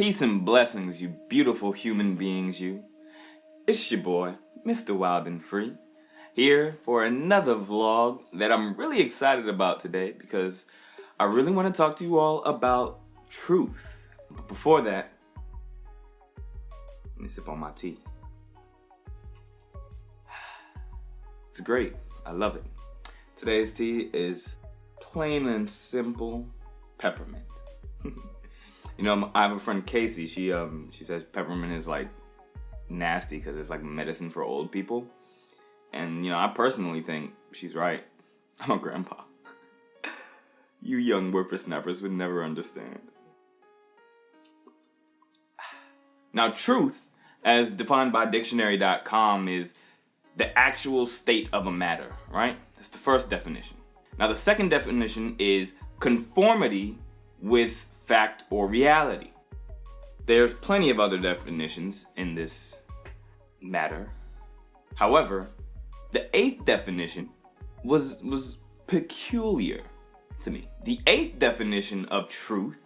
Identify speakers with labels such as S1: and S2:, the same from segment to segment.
S1: Peace and blessings, you beautiful human beings, you. It's your boy, Mr. Wildenfree, here for another vlog that I'm really excited about today because I really want to talk to you all about truth. But before that, let me sip on my tea. It's great. I love it. Today's tea is plain and simple peppermint. You know, I have a friend Casey. She says peppermint is like nasty because it's like medicine for old people. And you know, I personally think she's right. I'm a grandpa. You young whippersnappers would never understand. Now, truth, as defined by dictionary.com, is the actual state of a matter, right? That's the first definition. Now, the second definition is conformity with fact or reality. There's plenty of other definitions in this matter. However, the eighth definition was peculiar to me. The eighth definition of truth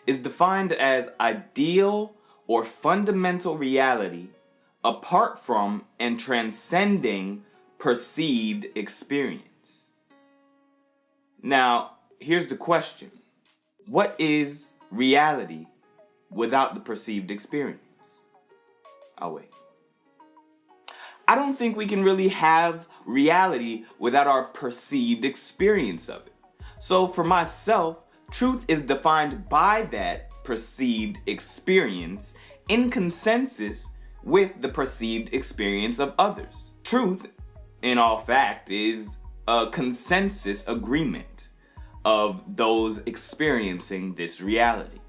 S1: is defined as ideal or fundamental reality apart from and transcending perceived experience. Now, here's the question. What is reality without the perceived experience? I'll wait. I don't think we can really have reality without our perceived experience of it. So for myself, truth is defined by that perceived experience in consensus with the perceived experience of others. Truth, in all fact, is a consensus agreement of those experiencing this reality.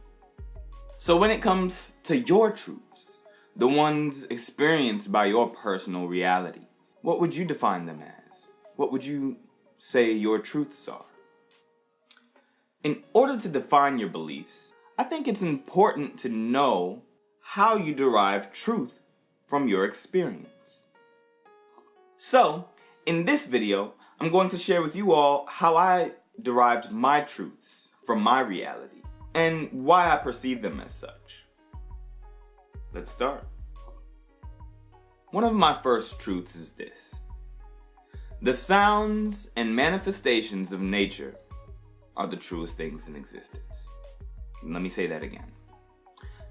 S1: So when it comes to your truths, the ones experienced by your personal reality, what would you define them as? What would you say your truths are? In order to define your beliefs, I think it's important to know how you derive truth from your experience. So, in this video, I'm going to share with you all how I derived my truths from my reality and why I perceive them as such. Let's start. One of my first truths is this: the sounds and manifestations of nature are the truest things in existence. Let me say that again.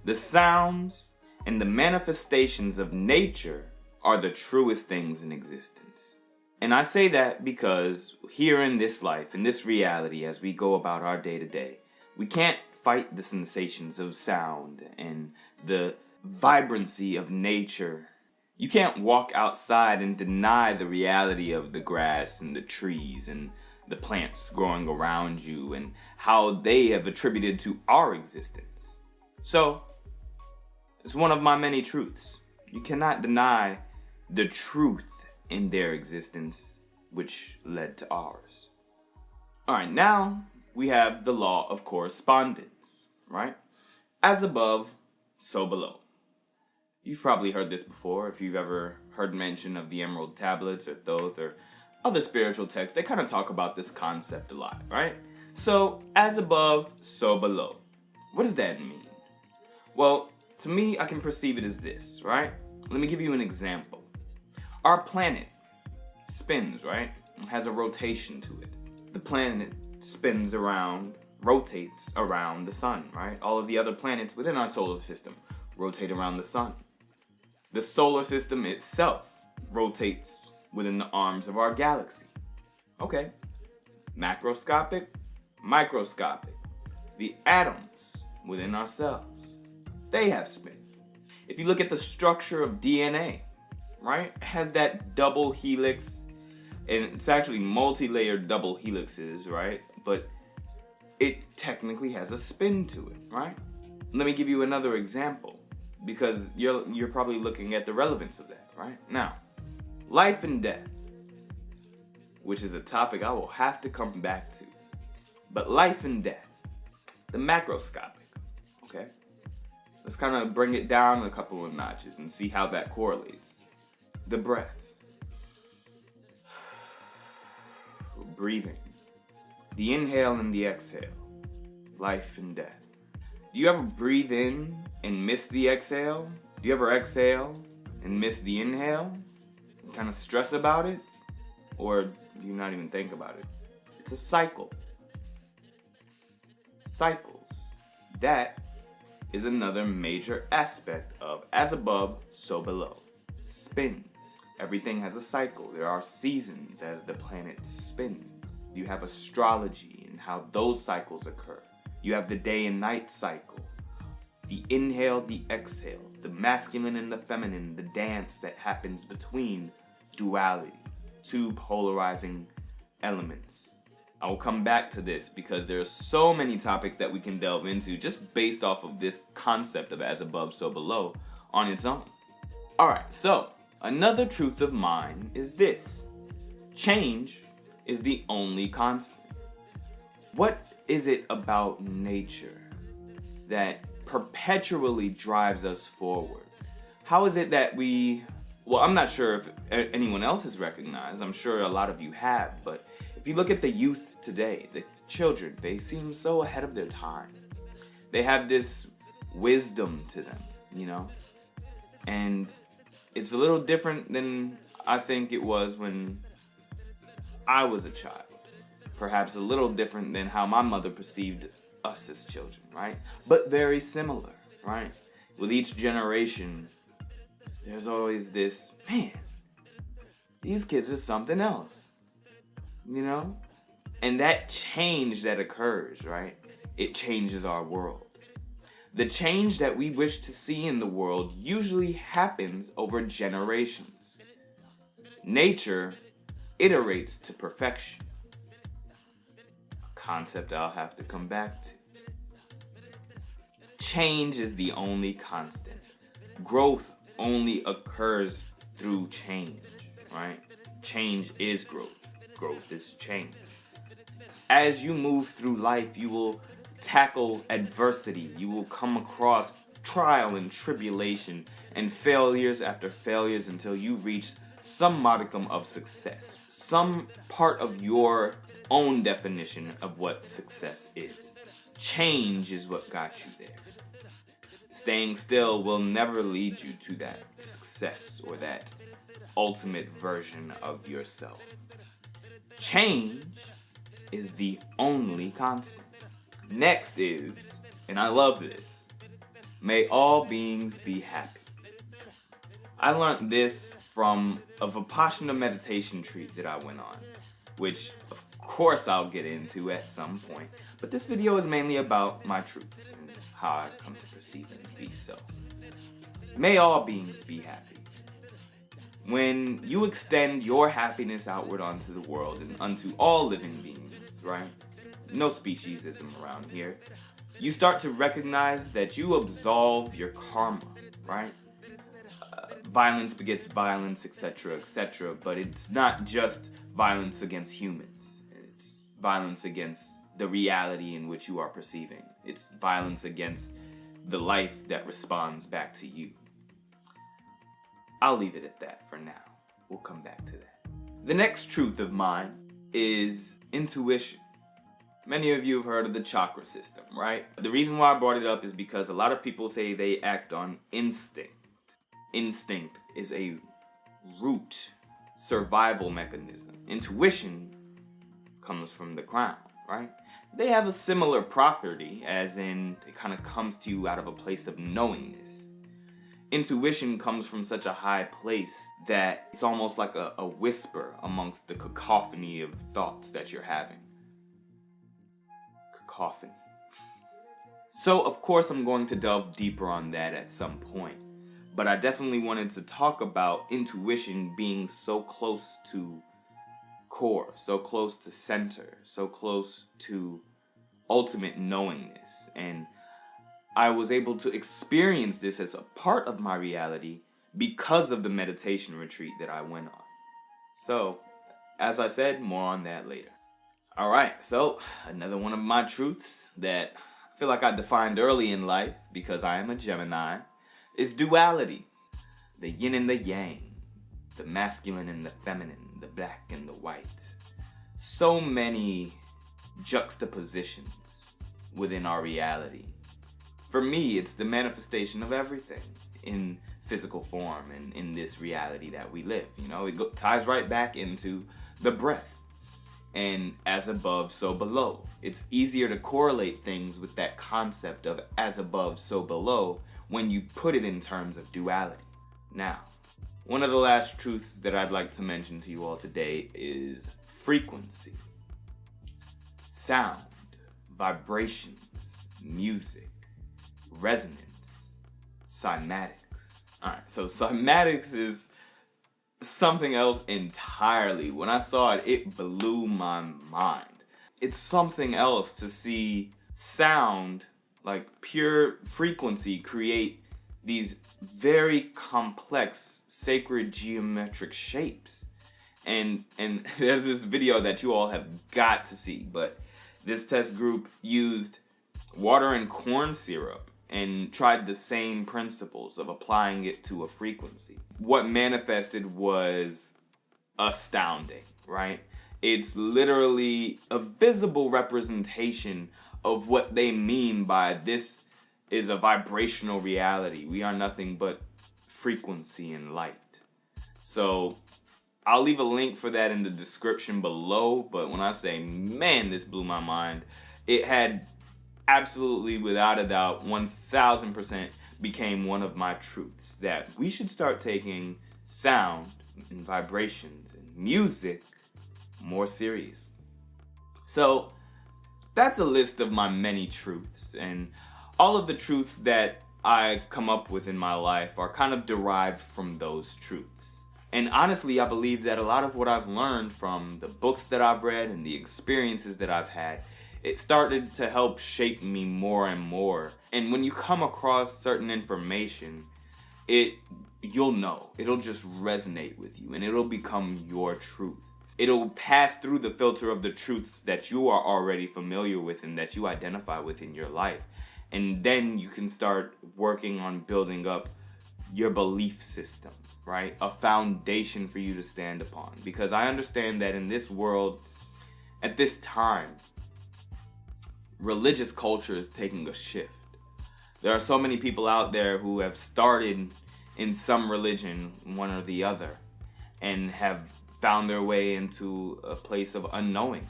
S1: The sounds and the manifestations of nature are the truest things in existence. And I say that because here in this life, in this reality, as we go about our day to day, we can't fight the sensations of sound and the vibrancy of nature. You can't walk outside and deny the reality of the grass and the trees and the plants growing around you and how they have attributed to our existence. So, it's one of my many truths. You cannot deny the truth in their existence, which led to ours. Alright, now we have the law of correspondence, right? As above, so below. You've probably heard this before if you've ever heard mention of the Emerald Tablets or Thoth or other spiritual texts. They kind of talk about this concept a lot, right? So, as above, so below. What does that mean? Well, to me, I can perceive it as this, right? Let me give you an example. Our planet spins, right? It has a rotation to it. The planet spins around, rotates around the sun, right? All of the other planets within our solar system rotate around the sun. The solar system itself rotates within the arms of our galaxy. Okay. Macroscopic, microscopic. The atoms within our cells, they have spin. If you look at the structure of DNA, right? It has that double helix, and it's actually multi-layered double helixes, right? But it technically has a spin to it, right? Let me give you another example, because you're probably looking at the relevance of that, right? Now, life and death, which is a topic I will have to come back to. But life and death, the macroscopic, okay? Let's kind of bring it down a couple of notches and see how that correlates. The breath. Breathing. The inhale and the exhale. Life and death. Do you ever breathe in and miss the exhale? Do you ever exhale and miss the inhale? And kind of stress about it? Or do you not even think about it? It's a cycle. Cycles. That is another major aspect of as above, so below. Spin. Everything has a cycle. There are seasons as the planet spins. You have astrology and how those cycles occur. You have the day and night cycle. The inhale, the exhale, the masculine and the feminine, the dance that happens between duality, two polarizing elements. I will come back to this because there are so many topics that we can delve into just based off of this concept of as above, so below on its own. Alright, so another truth of mine is this. Change is the only constant. What is it about nature that perpetually drives us forward? How is it that I'm not sure if anyone else has recognized, I'm sure a lot of you have, but if you look at the youth today, the children, they seem so ahead of their time. They have this wisdom to them, you know? And it's a little different than I think it was when I was a child. Perhaps a little different than how my mother perceived us as children, right? But very similar, right? With each generation, there's always this, man, these kids are something else, you know? And that change that occurs, right? It changes our world. The change that we wish to see in the world usually happens over generations. Nature iterates to perfection. A concept I'll have to come back to. Change is the only constant. Growth only occurs through change, right? Change is growth. Growth is change. As you move through life, you will tackle adversity. You will come across trial and tribulation and failures after failures until you reach some modicum of success. Some part of your own definition of what success is. Change is what got you there. Staying still will never lead you to that success or that ultimate version of yourself. Change is the only constant. Next is, and I love this, may all beings be happy. I learned this from a Vipassana meditation retreat that I went on, which of course I'll get into at some point, but this video is mainly about my truths and how I come to perceive them to be so. May all beings be happy. When you extend your happiness outward onto the world and unto all living beings, right? No speciesism around here. You start to recognize that you absolve your karma, right? Violence begets violence, etc., etc. But it's not just violence against humans. It's violence against the reality in which you are perceiving. It's violence against the life that responds back to you. I'll leave it at that for now. We'll come back to that. The next truth of mine is intuition. Many of you have heard of the chakra system, right? The reason why I brought it up is because a lot of people say they act on instinct. Instinct is a root survival mechanism. Intuition comes from the crown, right? They have a similar property, as in it kind of comes to you out of a place of knowingness. Intuition comes from such a high place that it's almost like a whisper amongst the cacophony of thoughts that you're having. Cacophony. So, of course, I'm going to delve deeper on that at some point. But I definitely wanted to talk about intuition being so close to core, so close to center, so close to ultimate knowingness. And I was able to experience this as a part of my reality because of the meditation retreat that I went on. So, as I said, more on that later. Alright, so another one of my truths that I feel like I defined early in life because I am a Gemini is duality. The yin and the yang, the masculine and the feminine, the black and the white. So many juxtapositions within our reality. For me, it's the manifestation of everything in physical form and in this reality that we live. It ties right back into the breath. And as above, so below. It's easier to correlate things with that concept of as above, so below when you put it in terms of duality. Now, one of the last truths that I'd like to mention to you all today is frequency. Sound, vibrations, music, resonance, cymatics. Alright, so cymatics is something else entirely. When I saw it, it blew my mind. It's something else to see sound, like pure frequency, create these very complex sacred geometric shapes. And there's this video that you all have got to see, but this test group used water and corn syrup and tried the same principles of applying it to a frequency. What manifested was astounding, right? It's literally a visible representation of what they mean by this is a vibrational reality. We are nothing but frequency and light. So I'll leave a link for that in the description below, but when I say, man, this blew my mind, it had absolutely, without a doubt, 1000% became one of my truths, that we should start taking sound and vibrations and music more serious. So that's a list of my many truths, and all of the truths that I come up with in my life are kind of derived from those truths. And honestly, I believe that a lot of what I've learned from the books that I've read and the experiences that I've had, it started to help shape me more and more. And when you come across certain information, you'll know. It'll just resonate with you and it'll become your truth. It'll pass through the filter of the truths that you are already familiar with and that you identify with in your life. And then you can start working on building up your belief system, right? A foundation for you to stand upon. Because I understand that in this world, at this time, religious culture is taking a shift. There are so many people out there who have started in some religion, one or the other, and have found their way into a place of unknowing.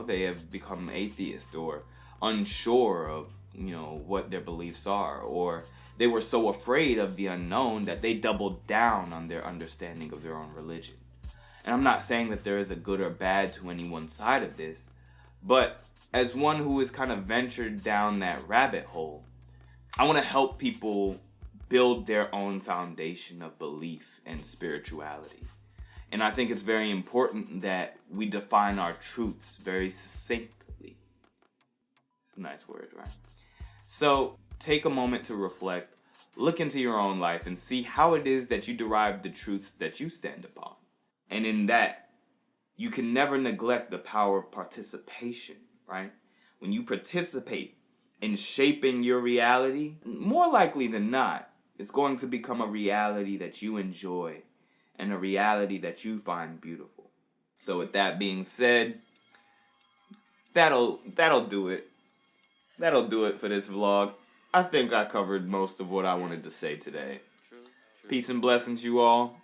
S1: They have become atheist or unsure of what their beliefs are, or they were so afraid of the unknown that they doubled down on their understanding of their own religion. And I'm not saying that there is a good or bad to any one side of this, but as one who has kind of ventured down that rabbit hole, I want to help people build their own foundation of belief and spirituality. And I think it's very important that we define our truths very succinctly. It's a nice word, right? So take a moment to reflect, look into your own life, and see how it is that you derive the truths that you stand upon. And in that, you can never neglect the power of participation, right? When you participate in shaping your reality, more likely than not, it's going to become a reality that you enjoy and a reality that you find beautiful. So with that being said, that'll do it. That'll do it for this vlog. I think I covered most of what I wanted to say today. Peace and blessings, you all.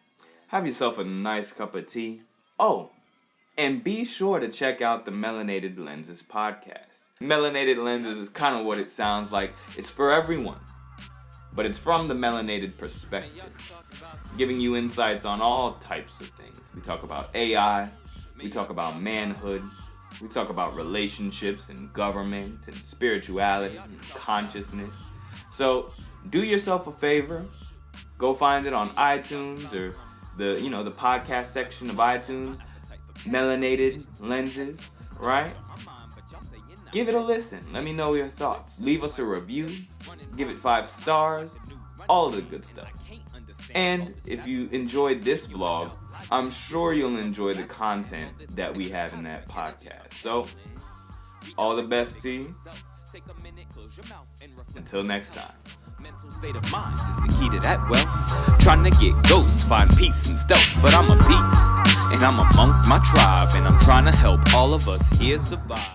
S1: Have yourself a nice cup of tea. Oh, and be sure to check out the Melanated Lenses podcast. Melanated Lenses is kind of what it sounds like. It's for everyone, but it's from the melanated perspective, giving you insights on all types of things. We talk about AI, we talk about manhood, we talk about relationships and government and spirituality and consciousness. So do yourself a favor, go find it on iTunes or the podcast section of iTunes, Melanated Lenses, right? Give it a listen. Let me know your thoughts. Leave us a review. Give it 5 stars. All of the good stuff. And if you enjoyed this vlog, I'm sure you'll enjoy the content that we have in that podcast. So, all the best to you. Until next time. Mental state of mind is the key to that wealth. Trying to get ghosts, find peace and stealth. But I'm a beast, and I'm amongst my tribe, and I'm trying to help all of us here survive.